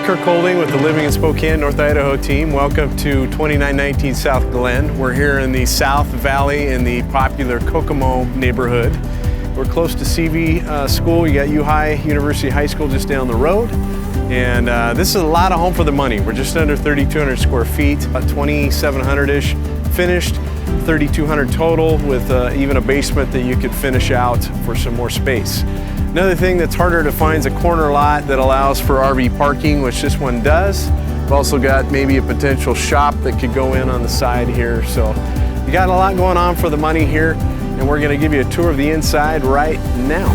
Kirk Holding with the Living in Spokane, North Idaho team. Welcome to 2919 South Glen. We're here in the South Valley in the popular Kokomo neighborhood. We're close to CV School. You got U-High University High School just down the road. And this is a lot of home for the money. We're just under 3,200 square feet, about 2,700-ish finished, 3,200 total with even a basement that you could finish out for some more space. Another thing that's harder to find is a corner lot that allows for RV parking, which this one does. We've also got maybe a potential shop that could go in on the side here. So you got a lot going on for the money here, and we're gonna give you a tour of the inside right now.